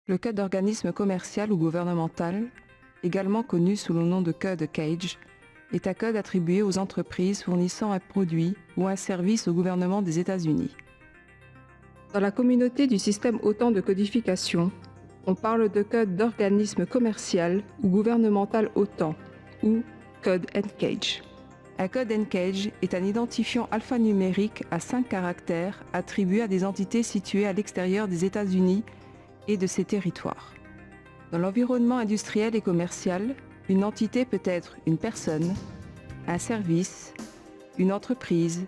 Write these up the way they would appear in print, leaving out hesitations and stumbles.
Le code d'organisme commercial ou gouvernemental, également connu sous le nom de code CAGE, est un code attribué aux entreprises fournissant un produit ou un service au gouvernement des États-Unis. Dans la communauté du système OTAN de codification, on parle de code d'organisme commercial ou gouvernemental OTAN, ou code NCAGE. Un code NCAGE est un identifiant alphanumérique à 5 caractères attribué à des entités situées à l'extérieur des États-Unis et de ses territoires. Dans l'environnement industriel et commercial, une entité peut être une personne, un service, une entreprise,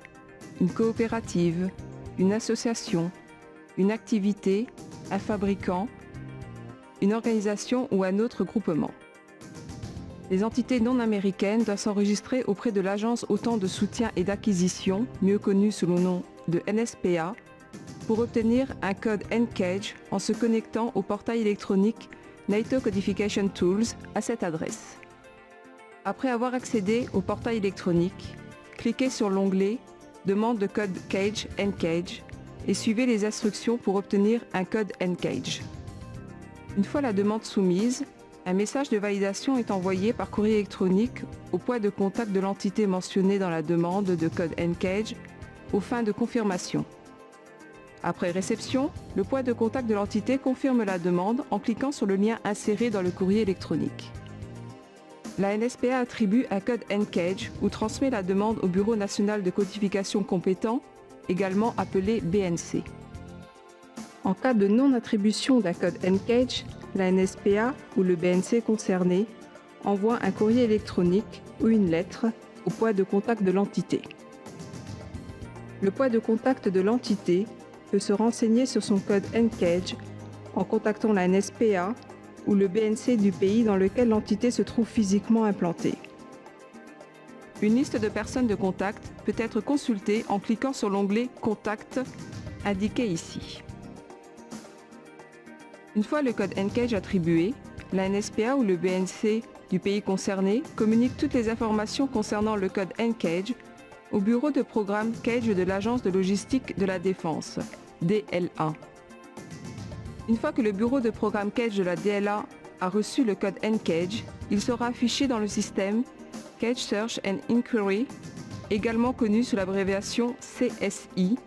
une coopérative, une association, une activité, un fabricant, une organisation ou un autre groupement. Les entités non américaines doivent s'enregistrer auprès de l'Agence OTAN de soutien et d'acquisition, mieux connue sous le nom de NSPA, pour obtenir un code NCAGE en se connectant au portail électronique NATO Codification Tools à cette adresse. Après avoir accédé au portail électronique, cliquez sur l'onglet « Demande de code CAGE NCAGE » et suivez les instructions pour obtenir un code NCAGE. Une fois la demande soumise, un message de validation est envoyé par courrier électronique au point de contact de l'entité mentionnée dans la demande de code NCAGE aux fins de confirmation. Après réception, le point de contact de l'entité confirme la demande en cliquant sur le lien inséré dans le courrier électronique. La NSPA attribue un code NCAGE ou transmet la demande au Bureau national de codification compétent, également appelé BNC. En cas de non-attribution d'un code NCAGE, la NSPA ou le BNC concerné envoie un courrier électronique ou une lettre au point de contact de l'entité. Le point de contact de l'entité peut se renseigner sur son code NCAGE en contactant la NSPA ou le BNC du pays dans lequel l'entité se trouve physiquement implantée. Une liste de personnes de contact peut être consultée en cliquant sur l'onglet « Contact » indiqué ici. Une fois le code NCAGE attribué, la NSPA ou le BNC du pays concerné communique toutes les informations concernant le code NCAGE au bureau de programme CAGE de l'Agence de logistique de la défense, DLA. Une fois que le bureau de programme CAGE de la DLA a reçu le code NCAGE, il sera affiché dans le système CAGE Search and Inquiry, également connu sous l'abréviation CSI,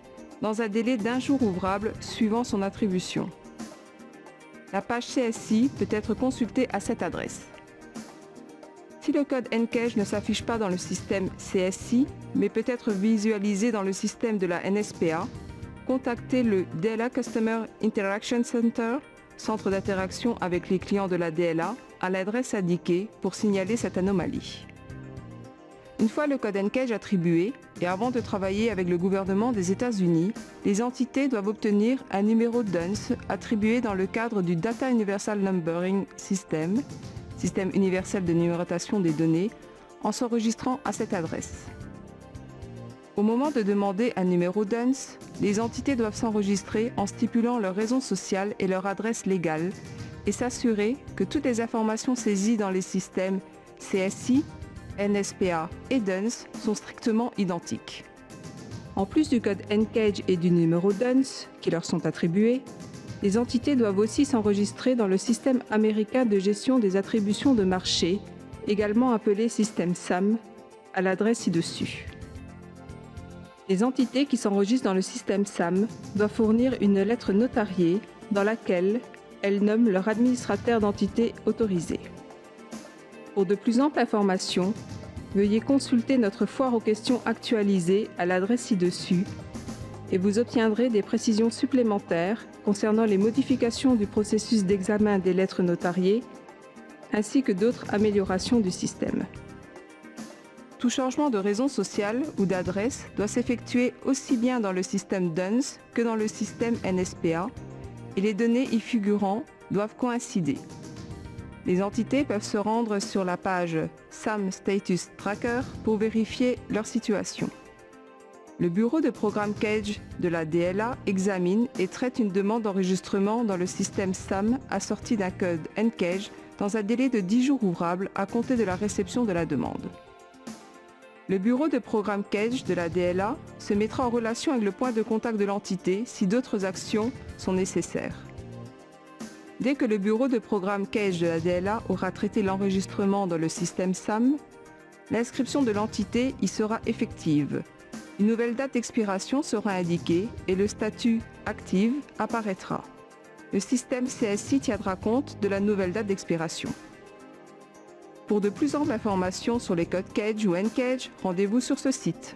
dans un délai d'1 jour ouvrable suivant son attribution. La page CSI peut être consultée à cette adresse. Si le code NCAGE ne s'affiche pas dans le système CSI, mais peut être visualisé dans le système de la NSPA, contactez le DLA Customer Interaction Center, centre d'interaction avec les clients de la DLA, à l'adresse indiquée pour signaler cette anomalie. Une fois le code NCAGE attribué, et avant de travailler avec le gouvernement des États-Unis, les entités doivent obtenir un numéro DUNS attribué dans le cadre du Data Universal Numbering System, système universel de numérotation des données, en s'enregistrant à cette adresse. Au moment de demander un numéro DUNS, les entités doivent s'enregistrer en stipulant leur raison sociale et leur adresse légale et s'assurer que toutes les informations saisies dans les systèmes CSI, NSPA et DUNS sont strictement identiques. En plus du code NCAGE et du numéro DUNS qui leur sont attribués, les entités doivent aussi s'enregistrer dans le système américain de gestion des attributions de marché, également appelé système SAM, à l'adresse ci-dessus. Les entités qui s'enregistrent dans le système SAM doivent fournir une lettre notariée dans laquelle elles nomment leur administrateur d'entité autorisé. Pour de plus amples informations, veuillez consulter notre foire aux questions actualisée à l'adresse ci-dessus et vous obtiendrez des précisions supplémentaires concernant les modifications du processus d'examen des lettres notariées ainsi que d'autres améliorations du système. Tout changement de raison sociale ou d'adresse doit s'effectuer aussi bien dans le système DUNS que dans le système NSPA et les données y figurant doivent coïncider. Les entités peuvent se rendre sur la page SAM Status Tracker pour vérifier leur situation. Le bureau de programme CAGE de la DLA examine et traite une demande d'enregistrement dans le système SAM assortie d'un code NCAGE dans un délai de 10 jours ouvrables à compter de la réception de la demande. Le bureau de programme CAGE de la DLA se mettra en relation avec le point de contact de l'entité si d'autres actions sont nécessaires. Dès que le bureau de programme CAGE de la DLA aura traité l'enregistrement dans le système SAM, l'inscription de l'entité y sera effective. Une nouvelle date d'expiration sera indiquée et le statut « Active » apparaîtra. Le système CSI tiendra compte de la nouvelle date d'expiration. Pour de plus amples informations sur les codes CAGE ou NCAGE, rendez-vous sur ce site.